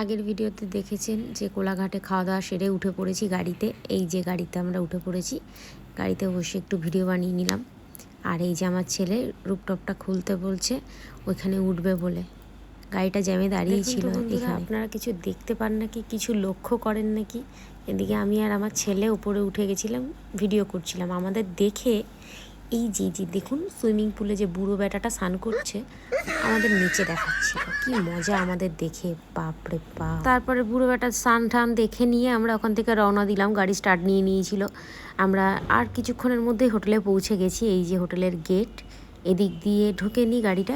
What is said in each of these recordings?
আগের ভিডিওতে দেখেছেন যে কোলাঘাটে খাওয়া দাওয়া সেরে উঠে পড়েছি গাড়িতে। এই যে গাড়িতে আমরা উঠে পড়েছি, গাড়িতে বসে একটু ভিডিও বানিয়ে নিলাম। আর এই যে আমার ছেলে রুপটপটা খুলতে বলছে, ওইখানে উঠবে বলে। গাড়িটা জ্যামে দাঁড়িয়ে ছিল। এখানে আপনারা কিছু দেখতে পান নাকি, কিছু লক্ষ্য করেন নাকি? এদিকে আমি আর আমার ছেলে উপরে উঠে গেছিলাম, ভিডিও করছিলাম। আমাদের দেখে এই যে দেখুন সুইমিং পুলে যে বুড়ো বেটাটা স্নান করছে, আমাদের নিচে দেখাচ্ছিল। কি মজা আমাদের দেখে, বাপরে বাপ। তারপরে বুড়ো বেটার স্নান টান দেখে নিয়ে আমরা ওখান থেকে রওনা দিলাম। গাড়ি স্টার্ট নিয়ে নিয়েছিল। আমরা আর কিছুক্ষণের মধ্যেই হোটেলে পৌঁছে গেছি। এই যে হোটেলের গেট, এদিক দিয়ে ঢুকেনি গাড়িটা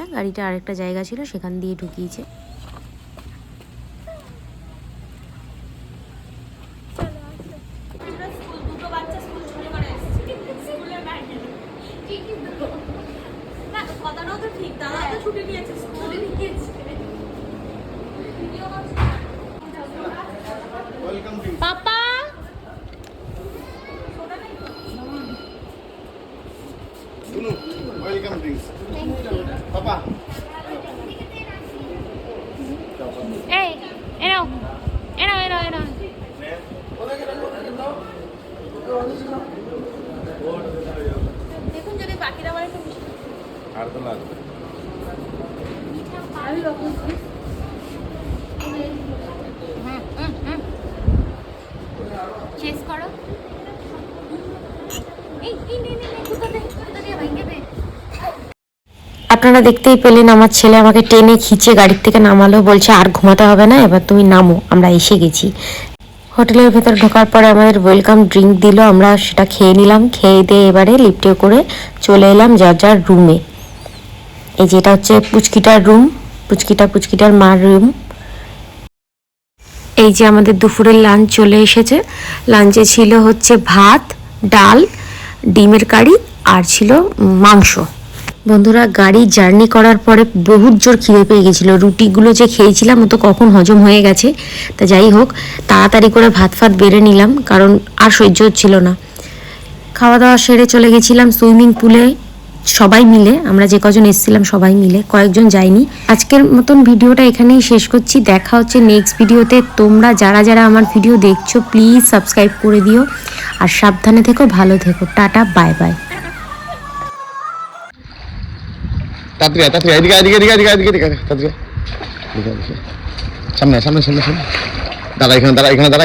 আরেকটা জায়গা ছিল, সেখান দিয়ে ঢুকিয়েছে। পাপা ওয়েলকাম ড্রিঙ্কস পাপা এই এনাও এনাও এনাও এনাও দেখুন যদি বাকিরা আমার একটু আর তো লাগবে আমি রকম চেস করো। এই নে কোথা দিয়ে ভাঙে দে। আপনারা দেখতেই পেলেন আমার ছেলে আমাকে টেনে খিচে গাড়ির থেকে নামালো, বলছে আর ঘুমাতে হবে না, এবার তুমি নামো, আমরা এসে গেছি। হোটেলের ভেতর ঢোকার পরে আমাদের ওয়েলকাম ড্রিঙ্ক দিল, আমরা সেটা খেয়ে নিলাম। খেয়ে দিয়ে এবারে লিফটে করে চলে এলাম যার রুমে। এই যেটা হচ্ছে পুচকিটার রুম, পুচকিটার মার রুম। এই যে আমাদের দুপুরের লাঞ্চ চলে এসেছে। লাঞ্চে ছিল হচ্ছে ভাত, ডাল, ডিমের কারি আর ছিল মাংস। বন্ধুরা, গাড়ি জার্নি করার পরে বহুত জোর খিদে পেয়ে গেছিলো। রুটিগুলো যে খেয়েছিলাম ও তো কখন হজম হয়ে গেছে। তা যাই হোক, তাড়াতাড়ি করে ভাত বেড়ে নিলাম, কারণ আর সহ্য হচ্ছিল না। খাওয়া দাওয়া সেরে চলে গেছিলাম সুইমিং পুলে সবাই মিলে। আমরা যে কজন এসেছিলাম সবাই মিলে, কয়েকজন যাইনি। আজকের মতন ভিডিওটা এখানেই শেষ করছি। দেখা হচ্ছে নেক্সট ভিডিওতে। তোমরা যারা আমার ভিডিও দেখছো প্লিজ সাবস্ক্রাইব করে দিও। আর সাবধানে থেকো, ভালো থেকো। Tata, bye bye. তাড়াতাড়ি এদিকে সামনে দাঁড়া এখানে দাঁড়া